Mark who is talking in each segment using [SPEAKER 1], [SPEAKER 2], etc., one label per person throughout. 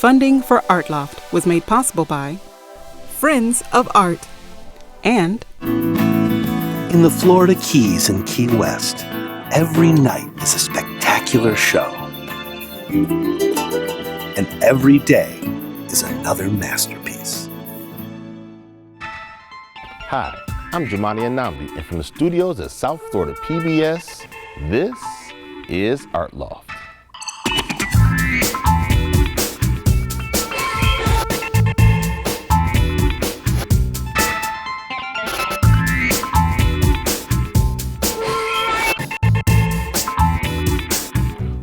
[SPEAKER 1] Funding for Art Loft was made possible by Friends of Art and
[SPEAKER 2] in the Florida Keys and Key West, every night is a spectacular show. And every day is another masterpiece.
[SPEAKER 3] Hi, I'm Jumani Anamdi, and from the studios at South Florida PBS, this is Art Loft.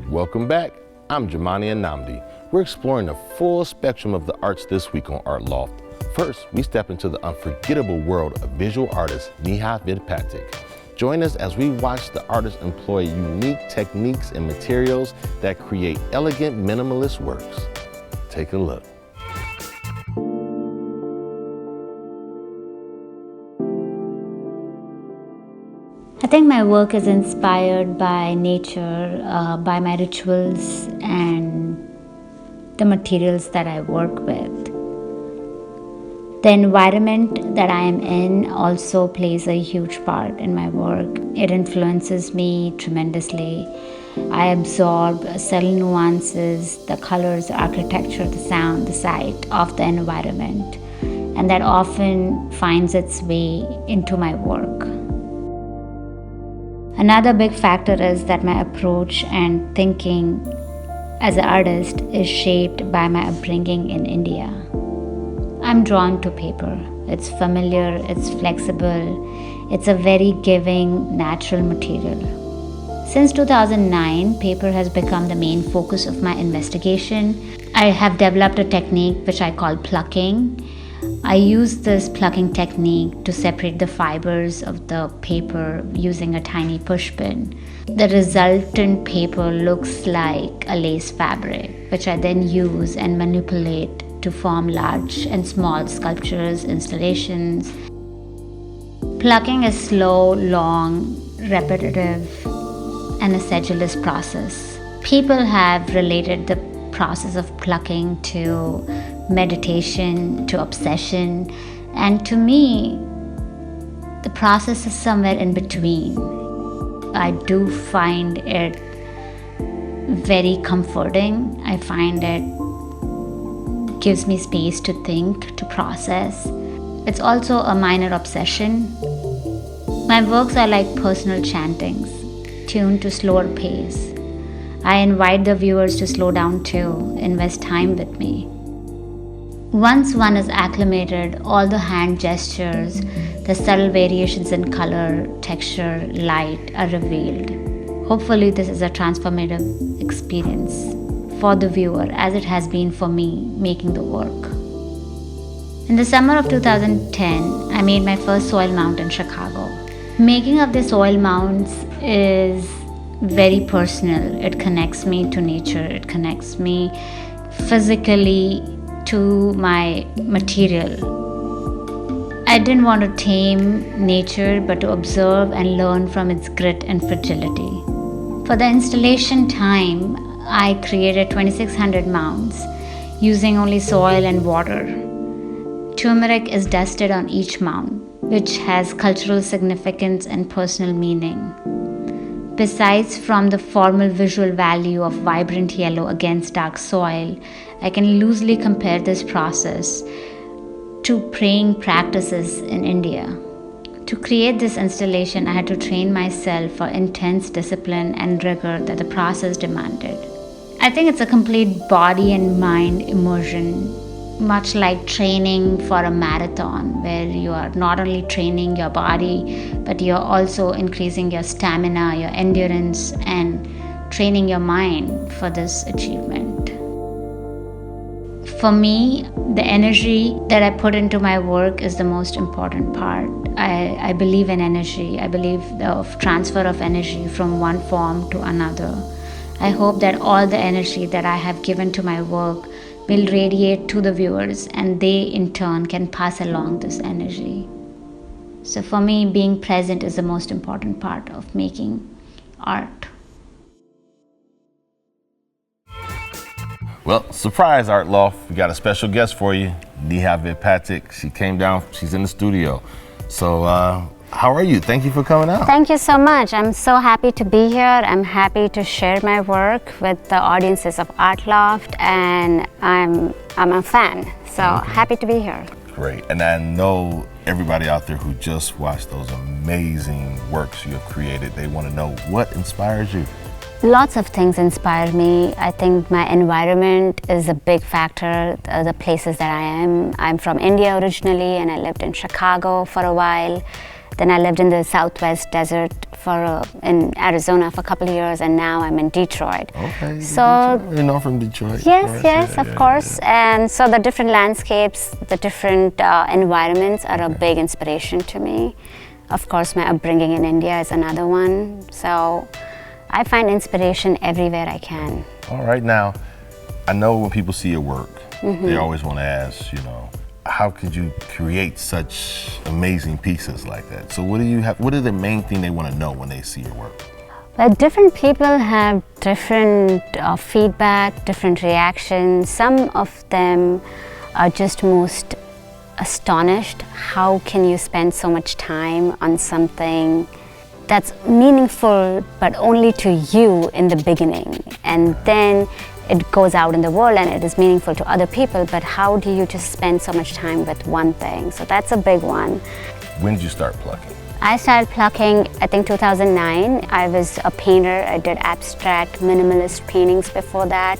[SPEAKER 3] Welcome back. I'm Jumani Anamdi. We're exploring the full spectrum of the arts this week on Art Loft. First, we step into the unforgettable world of visual artist Neha Vidpatik. Join us as we watch the artist employ unique techniques and materials that create elegant minimalist works. Take a look.
[SPEAKER 4] I think my work is inspired by nature, by my rituals and the materials that I work with. The environment that I am in also plays a huge part in my work. It influences me tremendously. I absorb subtle nuances, the colors, the architecture, the sound, the sight of the environment, and that often finds its way into my work. Another big factor is that my approach and thinking as an artist is shaped by my upbringing in India. I'm drawn to paper. It's familiar, it's flexible, it's a very giving, natural material. Since 2009, paper has become the main focus of my investigation. I have developed a technique which I call plucking. I use this plucking technique to separate the fibers of the paper using a tiny pushpin. The resultant paper looks like a lace fabric, which I then use and manipulate to form large and small sculptures, installations. Plucking is slow, long, repetitive, and a sedulous process. People have related the process of plucking to meditation, to obsession, and to me, the process is somewhere in between. I do find it very comforting. I find it gives me space to think, to process. It's also a minor obsession. My works are like personal chantings, tuned to slower pace. I invite the viewers to slow down too, invest time with me. Once one is acclimated, all the hand gestures, the subtle variations in color, texture, light are revealed. Hopefully this is a transformative experience for the viewer as it has been for me making the work. In the summer of 2010, I made my first soil mount in Chicago. Making of the soil mounts is very personal. It connects me to nature. It connects me physically to my material. I didn't want to tame nature, but to observe and learn from its grit and fragility. For the installation time, I created 2,600 mounds using only soil and water. Turmeric is dusted on each mound, which has cultural significance and personal meaning. Besides from the formal visual value of vibrant yellow against dark soil, I can loosely compare this process to praying practices in India. To create this installation, I had to train myself for intense discipline and rigor that the process demanded. I think it's a complete body and mind immersion, much like training for a marathon, where you are not only training your body, but you're also increasing your stamina, your endurance, and training your mind for this achievement. For me, the energy that I put into my work is the most important part. I believe in energy. I believe the transfer of energy from one form to another. I hope that all the energy that I have given to my work will radiate to the viewers, and they in turn can pass along this energy. So for me, being present is the most important part of making art.
[SPEAKER 3] Well, surprise, Art Loft. We got a special guest for you, Neha Vidpatik. She came down, she's in the studio. So, how are you? Thank you for coming out.
[SPEAKER 4] Thank you so much. I'm so happy to be here. I'm happy to share my work with the audiences of Art Loft, and I'm a fan. So happy to be here.
[SPEAKER 3] Great. And I know everybody out there who just watched those amazing works you have created, they want to know what inspires you.
[SPEAKER 4] Lots of things inspire me. I think my environment is a big factor, the places that I am. I'm from India originally, and I lived in Chicago for a while. Then I lived in the Southwest desert in Arizona for a couple of years, and now I'm in Detroit.
[SPEAKER 3] Okay.
[SPEAKER 4] So,
[SPEAKER 3] you know, from Detroit.
[SPEAKER 4] Yes, of course. And so the different landscapes, the different environments are a big inspiration to me. Of course, my upbringing in India is another one. So I find inspiration everywhere I can.
[SPEAKER 3] All right, now, I know when people see your work, they always want to ask, how could you create such amazing pieces like that? So what are the main thing they want to know when they see your work?
[SPEAKER 4] Well, different people have different feedback, different reactions. Some of them are just most astonished. How can you spend so much time on something that's meaningful but only to you in the beginning, and then it goes out in the world and it is meaningful to other people, but how do you just spend so much time with one thing? So that's a big one.
[SPEAKER 3] When did you start plucking?
[SPEAKER 4] I started plucking, I think 2009. I was a painter. I did abstract minimalist paintings before that.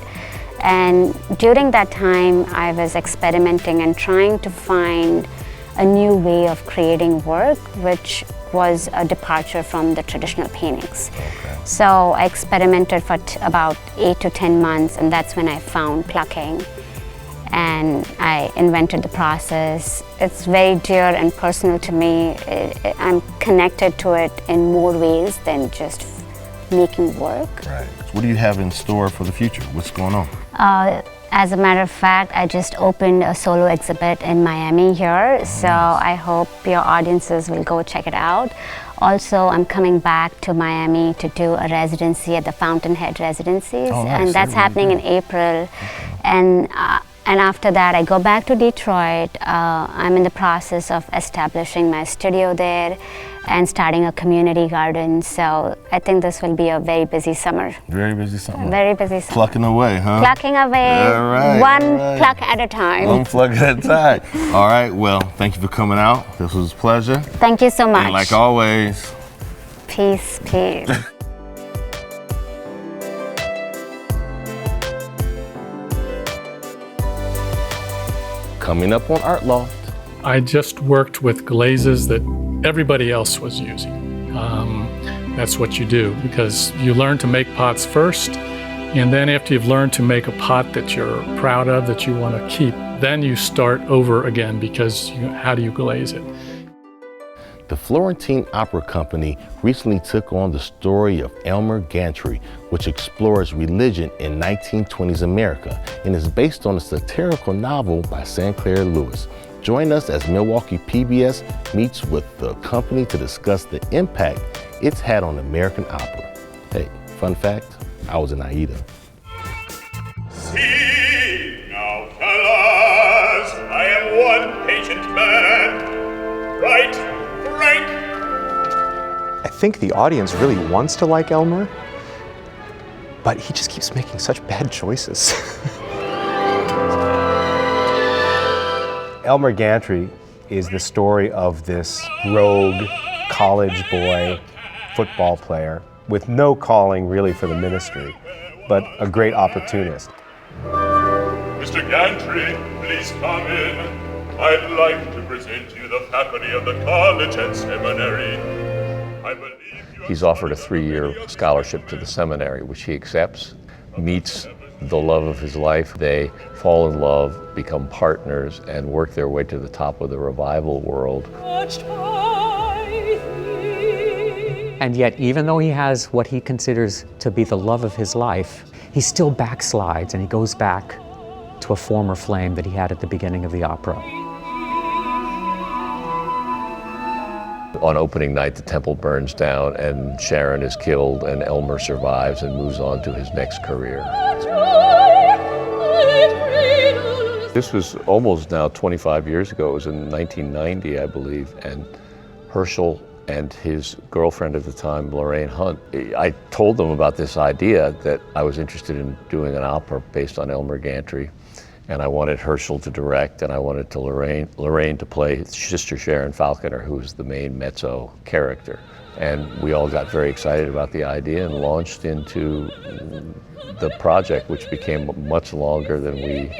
[SPEAKER 4] And during that time, I was experimenting and trying to find a new way of creating work, which was a departure from the traditional paintings.
[SPEAKER 3] Okay.
[SPEAKER 4] So I experimented for about 8 to 10 months, and that's when I found plucking. And I invented the process. It's very dear and personal to me. I'm connected to it in more ways than just making work.
[SPEAKER 3] Right. So what do you have in store for the future? What's going on?
[SPEAKER 4] As a matter of fact, I just opened a solo exhibit in Miami here, so I hope your audiences will go check it out. Also, I'm coming back to Miami to do a residency at the Fountainhead Residencies, and that's happening in April. And after that, I go back to Detroit. I'm in the process of establishing my studio there and starting a community garden. So I think this will be a very busy summer.
[SPEAKER 3] Very busy summer.
[SPEAKER 4] Very busy summer.
[SPEAKER 3] Plucking away, huh?
[SPEAKER 4] Plucking away, one pluck at a time.
[SPEAKER 3] One pluck at a time. All right, well, thank you for coming out. This was a pleasure.
[SPEAKER 4] Thank you so much.
[SPEAKER 3] And like always,
[SPEAKER 4] peace, peace.
[SPEAKER 3] coming up on Art Loft.
[SPEAKER 5] I just worked with glazes that everybody else was using. That's what you do, because you learn to make pots first, and then after you've learned to make a pot that you're proud of, that you want to keep, then you start over again, because how do you glaze it?
[SPEAKER 3] The Florentine Opera Company recently took on the story of Elmer Gantry, which explores religion in 1920s America and is based on a satirical novel by Sinclair Lewis. Join us as Milwaukee PBS meets with the company to discuss the impact it's had on American opera. Hey, fun fact, I was in Aida.
[SPEAKER 6] See now, fellas, I am one patient man, right, Frank?
[SPEAKER 7] I think the audience really wants to like Elmer, but he just keeps making such bad choices.
[SPEAKER 8] Elmer Gantry is the story of this rogue college boy football player with no calling really for the ministry, but a great opportunist.
[SPEAKER 6] Mr. Gantry, please come in. I'd like to present you the faculty of the college and seminary. I believe
[SPEAKER 9] he's offered a 3-year scholarship to the seminary, which he accepts, meets the love of his life. They fall in love, become partners, and work their way to the top of the revival world.
[SPEAKER 10] And yet, even though he has what he considers to be the love of his life, he still backslides and he goes back to a former flame that he had at the beginning of the opera.
[SPEAKER 9] On opening night, the temple burns down and Sharon is killed, and Elmer survives and moves on to his next career. This was almost now 25 years ago. It was in 1990, I believe, and Herschel and his girlfriend at the time, Lorraine Hunt, I told them about this idea that I was interested in doing an opera based on Elmer Gantry, and I wanted Herschel to direct, and I wanted Lorraine to play his sister Sharon Falconer, who was the main mezzo character. And we all got very excited about the idea and launched into the project, which became much longer than we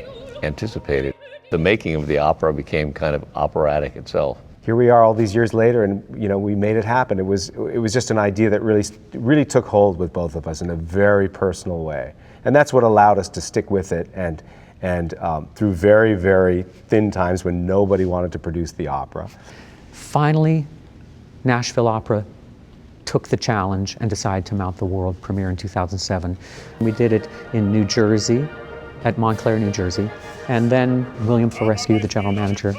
[SPEAKER 9] anticipated. The making of the opera became kind of operatic itself.
[SPEAKER 8] Here we are all these years later, and we made it happen. It was just an idea that really took hold with both of us in a very personal way, and that's what allowed us to stick with it. And through very, very thin times when nobody wanted to produce the opera.
[SPEAKER 10] Finally, Nashville Opera took the challenge and decided to mount the world premiere in 2007. We did it in New Jersey, at Montclair, New Jersey, and then William Florescu, the general manager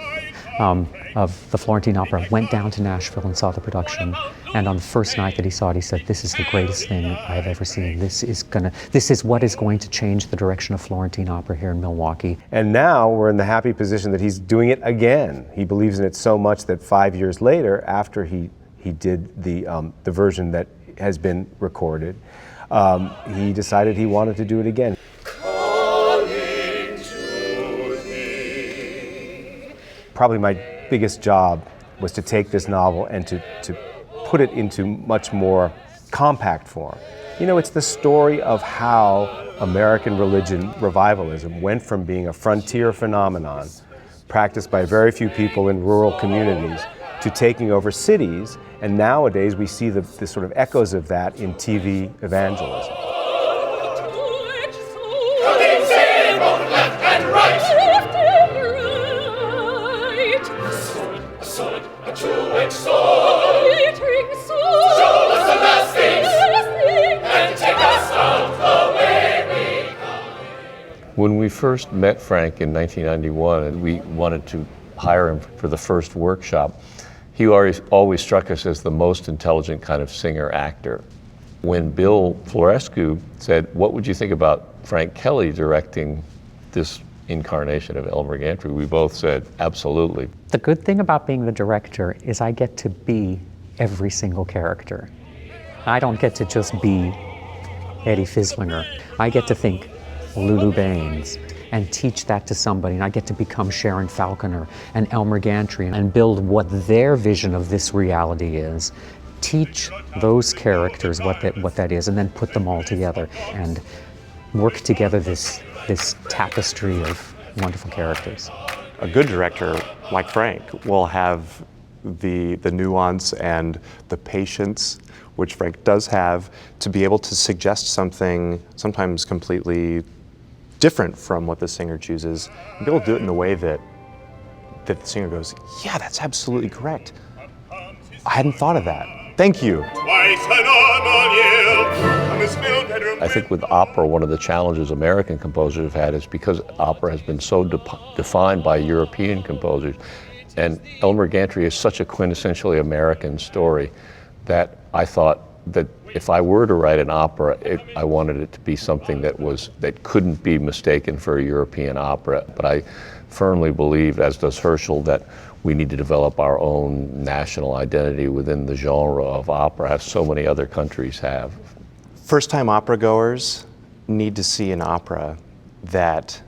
[SPEAKER 10] of the Florentine Opera, went down to Nashville and saw the production. And on the first night that he saw it, he said, "This is the greatest thing I have ever seen. This is what is going to change the direction of Florentine Opera here in Milwaukee."
[SPEAKER 8] And now we're in the happy position that he's doing it again. He believes in it so much that 5 years later, after he did the version that has been recorded, he decided he wanted to do it again. Probably my biggest job was to take this novel and to put it into much more compact form. It's the story of how American religion revivalism went from being a frontier phenomenon practiced by very few people in rural communities to taking over cities, and nowadays we see the sort of echoes of that in TV evangelism.
[SPEAKER 9] When we first met Frank in 1991 and we wanted to hire him for the first workshop, he always struck us as the most intelligent kind of singer-actor. When Bill Florescu said, "What would you think about Frank Kelly directing this incarnation of Elmer Gantry?" we both said, "Absolutely."
[SPEAKER 10] The good thing about being the director is I get to be every single character. I don't get to just be Eddie Fislinger. I get to think Lulu Baines and teach that to somebody, and I get to become Sharon Falconer and Elmer Gantry and build what their vision of this reality is, teach those characters what that is, and then put them all together and work together this tapestry of wonderful characters.
[SPEAKER 7] A good director like Frank will have the nuance and the patience, which Frank does have, to be able to suggest something sometimes completely different from what the singer chooses, and be able to do it in a way that the singer goes, "Yeah, that's absolutely correct. I hadn't thought of that. Thank you."
[SPEAKER 9] I think with opera, one of the challenges American composers have had is because opera has been so defined by European composers, and Elmer Gantry is such a quintessentially American story that I thought that if I were to write an opera, I wanted it to be something that couldn't be mistaken for a European opera. But I firmly believe, as does Herschel, that we need to develop our own national identity within the genre of opera, as so many other countries have.
[SPEAKER 7] First-time opera goers need to see an opera that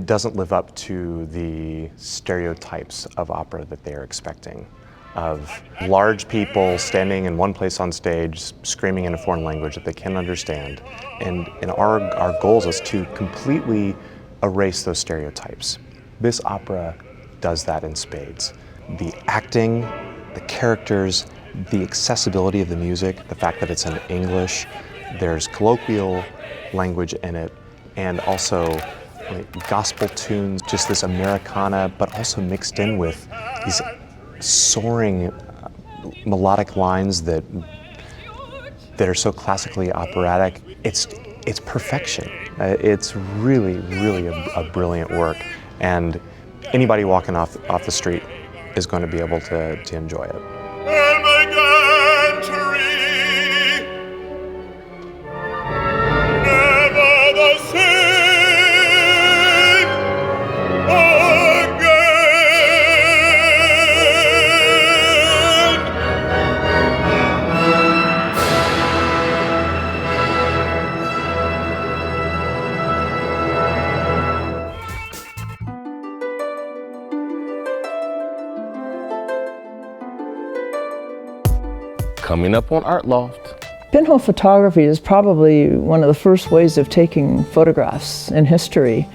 [SPEAKER 7] doesn't live up to the stereotypes of opera that they're expecting, of large people standing in one place on stage screaming in a foreign language that they can't understand. And our goal is to completely erase those stereotypes. This opera does that in spades. The acting, the characters, the accessibility of the music, the fact that it's in English, there's colloquial language in it, and also gospel tunes, just this Americana, but also mixed in with these soaring melodic lines that are so classically operatic. It's perfection. It's really, really a brilliant work, and anybody walking off the street is going to be able to enjoy it.
[SPEAKER 6] Never the same.
[SPEAKER 3] Coming up on Art Loft.
[SPEAKER 11] Pinhole photography is probably one of the first ways of taking photographs in history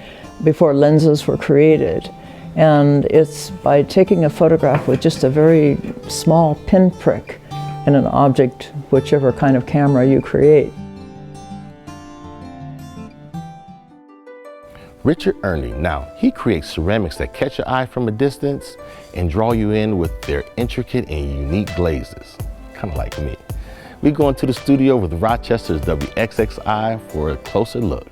[SPEAKER 11] before lenses were created. And it's by taking a photograph with just a very small pinprick in an object, whichever kind of camera you create.
[SPEAKER 3] Richard Erney, now he creates ceramics that catch your eye from a distance and draw you in with their intricate and unique glazes, kind of like me. We go into the studio with Rochester's WXXI for a closer look.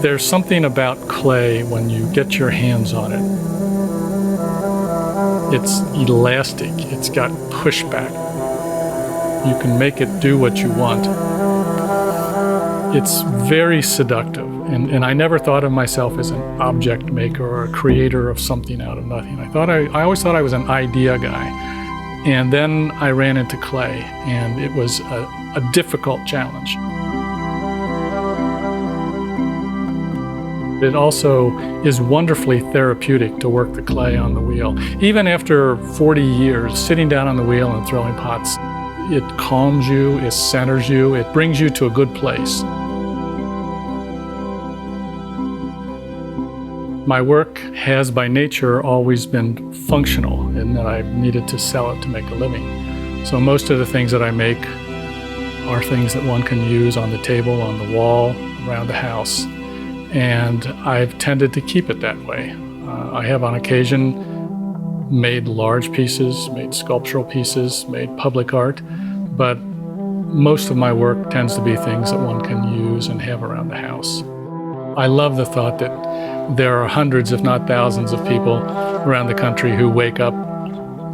[SPEAKER 5] There's something about clay when you get your hands on it. It's elastic, it's got pushback. You can make it do what you want. It's very seductive, and I never thought of myself as an object maker or a creator of something out of nothing. I always thought I was an idea guy. And then I ran into clay, and it was a difficult challenge. It also is wonderfully therapeutic to work the clay on the wheel. Even after 40 years, sitting down on the wheel and throwing pots, it calms you, it centers you, it brings you to a good place. My work has by nature always been functional in that I've needed to sell it to make a living. So most of the things that I make are things that one can use on the table, on the wall, around the house. And I've tended to keep it that way. I have on occasion made large pieces, made sculptural pieces, made public art, but most of my work tends to be things that one can use and have around the house. I love the thought that there are hundreds, if not thousands, of people around the country who wake up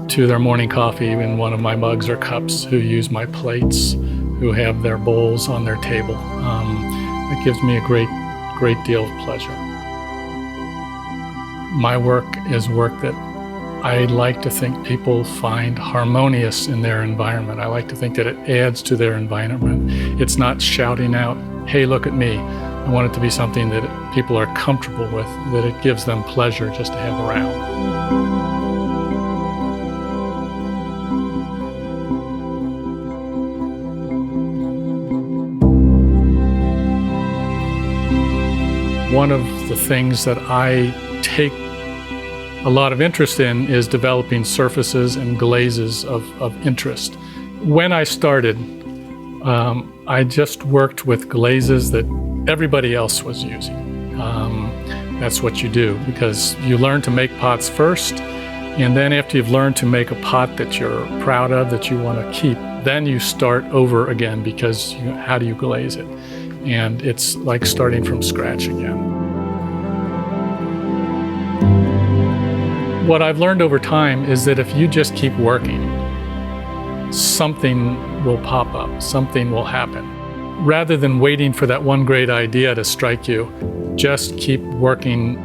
[SPEAKER 5] to their morning coffee in one of my mugs or cups, who use my plates, who have their bowls on their table. It gives me a great deal of pleasure. My work is work that I like to think people find harmonious in their environment. I like to think that it adds to their environment. It's not shouting out, hey, look at me. I want it to be something that people are comfortable with, that it gives them pleasure just to have around. One of the things that I take a lot of interest in is developing surfaces and glazes of interest. When I started, I just worked with glazes that everybody else was using. That's what you do, because you learn to make pots first, and then after you've learned to make a pot that you're proud of, that you want to keep, then you start over again, because how do you glaze it? And it's like starting from scratch again. What I've learned over time is that if you just keep working, something will pop up, something will happen. Rather than waiting for that one great idea to strike you, just keep working.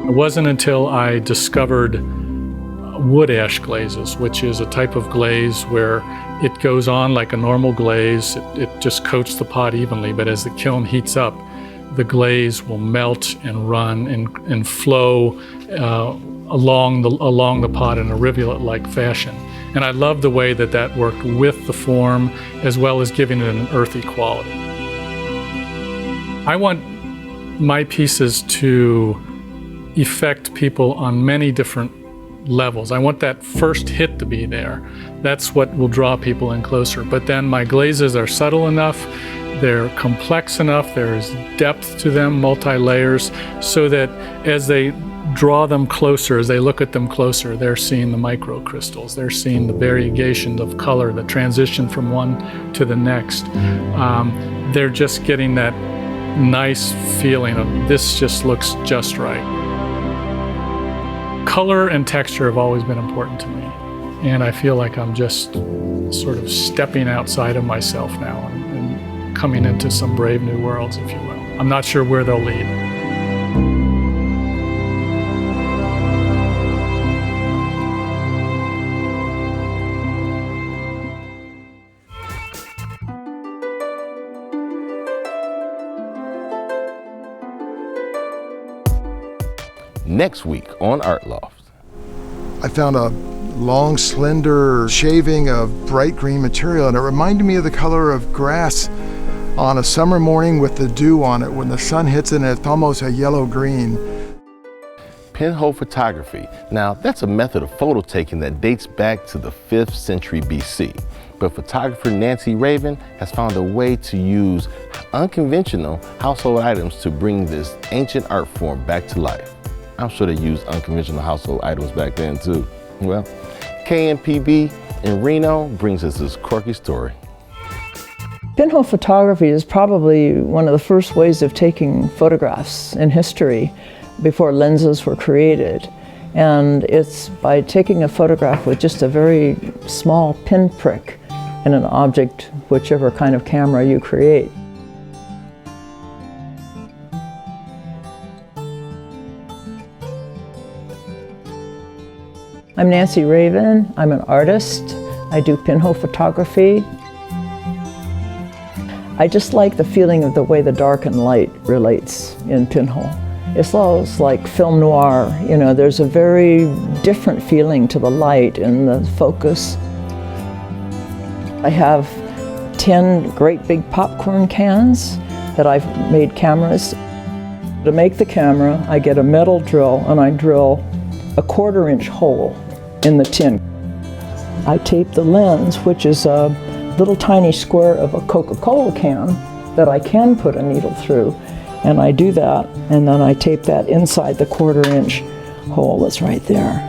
[SPEAKER 5] It wasn't until I discovered wood ash glazes, which is a type of glaze where it goes on like a normal glaze. It just coats the pot evenly, but as the kiln heats up, the glaze will melt and run and flow along the pot in a rivulet-like fashion. And I love the way that worked with the form, as well as giving it an earthy quality. I want my pieces to affect people on many different levels. I want that first hit to be there. That's what will draw people in closer. But then my glazes are subtle enough, they're complex enough, there's depth to them, multi-layers, so that as they draw them closer, as they look at them closer, they're seeing the microcrystals, they're seeing the variegation of color, the transition from one to the next. They're just getting that nice feeling of this just looks just right. Color and texture have always been important to me, and I feel like I'm just sort of stepping outside of myself now and coming into some brave new worlds, if you will. I'm not sure where they'll lead.
[SPEAKER 3] Next week on Art Loft.
[SPEAKER 12] I found a long, slender shaving of bright green material, and it reminded me of the color of grass on a summer morning with the dew on it. When the sun hits it, it's almost a yellow-green.
[SPEAKER 3] Pinhole photography. Now, that's a method of photo taking that dates back to the 5th century BC. But photographer Nancy Raven has found a way to use unconventional household items to bring this ancient art form back to life. I'm sure they used unconventional household items back then too. Well, KMPB in Reno brings us this quirky story.
[SPEAKER 11] Pinhole photography is probably one of the first ways of taking photographs in history before lenses were created. And it's by taking a photograph with just a very small pinprick in an object, whichever kind of camera you create. I'm Nancy Raven. I'm an artist. I do pinhole photography. I just like the feeling of the way the dark and light relates in pinhole. It's almost like film noir. You know, there's a very different feeling to the light and the focus. I have 10 great big popcorn cans that I've made cameras. To make the camera, I get a metal drill and I drill a 1/4-inch hole in the tin. I tape the lens, which is a little tiny square of a Coca-Cola can that I can put a needle through, and I do that, and then I tape that inside the 1/4-inch hole that's right there.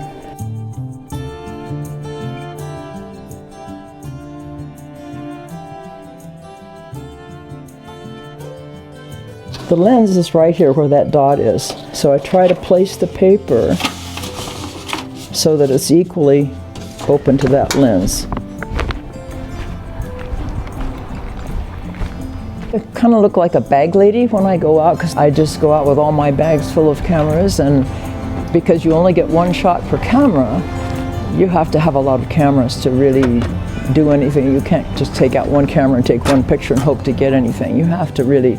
[SPEAKER 11] The lens is right here where that dot is, so I try to place the paper so that it's equally open to that lens. I kind of look like a bag lady when I go out, because I just go out with all my bags full of cameras, and because you only get one shot per camera, you have to have a lot of cameras to really do anything. You can't just take out one camera and take one picture and hope to get anything. You have to really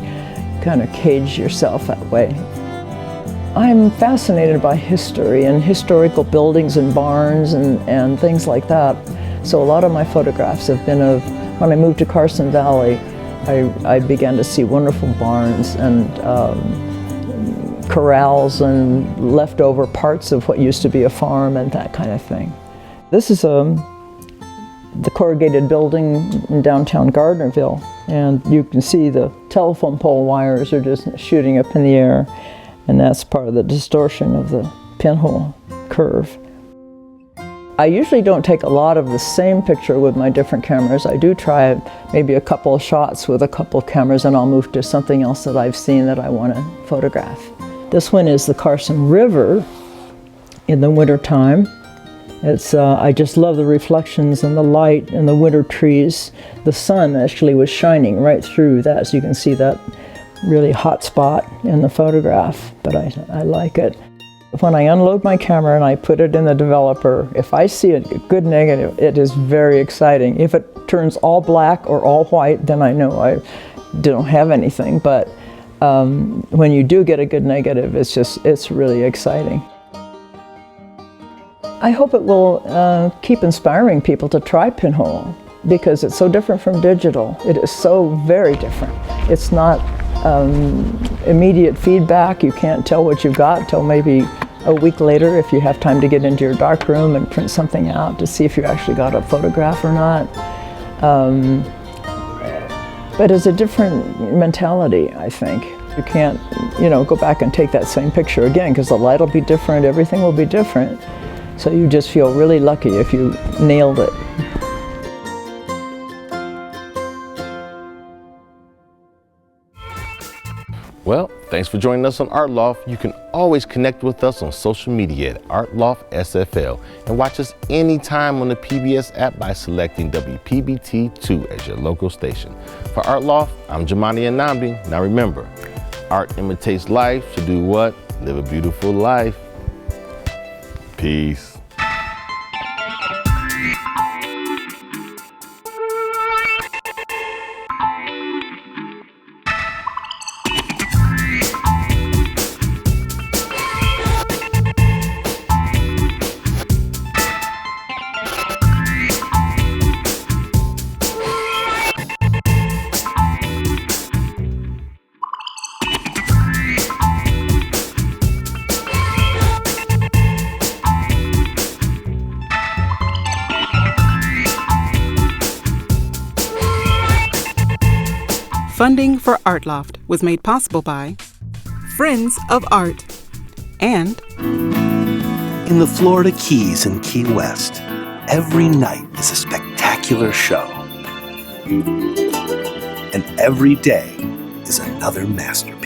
[SPEAKER 11] kind of cage yourself that way. I'm fascinated by history and historical buildings and barns and things like that. So a lot of my photographs have been of, when I moved to Carson Valley, I began to see wonderful barns and corrals and leftover parts of what used to be a farm and that kind of thing. This is the corrugated building in downtown Gardnerville, and you can see the telephone pole wires are just shooting up in the air. And that's part of the distortion of the pinhole curve. I usually don't take a lot of the same picture with my different cameras. I do try maybe a couple of shots with a couple of cameras, and I'll move to something else that I've seen that I want to photograph. This one is the Carson River in the wintertime. I just love the reflections and the light and the winter trees. The sun actually was shining right through that, so you can see that really hot spot in the photograph, but I like it. When I unload my camera and I put it in the developer, if I see a good negative, it is very exciting. If it turns all black or all white, then I know I don't have anything, but when you do get a good negative, it's really exciting. I hope it will keep inspiring people to try pinhole, because it's so different from digital. It is so very different. It's not immediate feedback. You can't tell what you've got till maybe a week later if you have time to get into your dark room and print something out to see if you actually got a photograph or not. But it's a different mentality, I think. You can't, go back and take that same picture again, because the light will be different, everything will be different. So you just feel really lucky if you nailed it.
[SPEAKER 3] Well, thanks for joining us on Art Loft. You can always connect with us on social media at Art Loft SFL and watch us anytime on the PBS app by selecting WPBT2 as your local station. For Art Loft, I'm Jamani Anamdi. Now remember, art imitates life. To do what? Live a beautiful life. Peace.
[SPEAKER 1] Funding for Art Loft was made possible by Friends of Art and
[SPEAKER 2] In the Florida Keys and Key West, every night is a spectacular show. And every day is another masterpiece.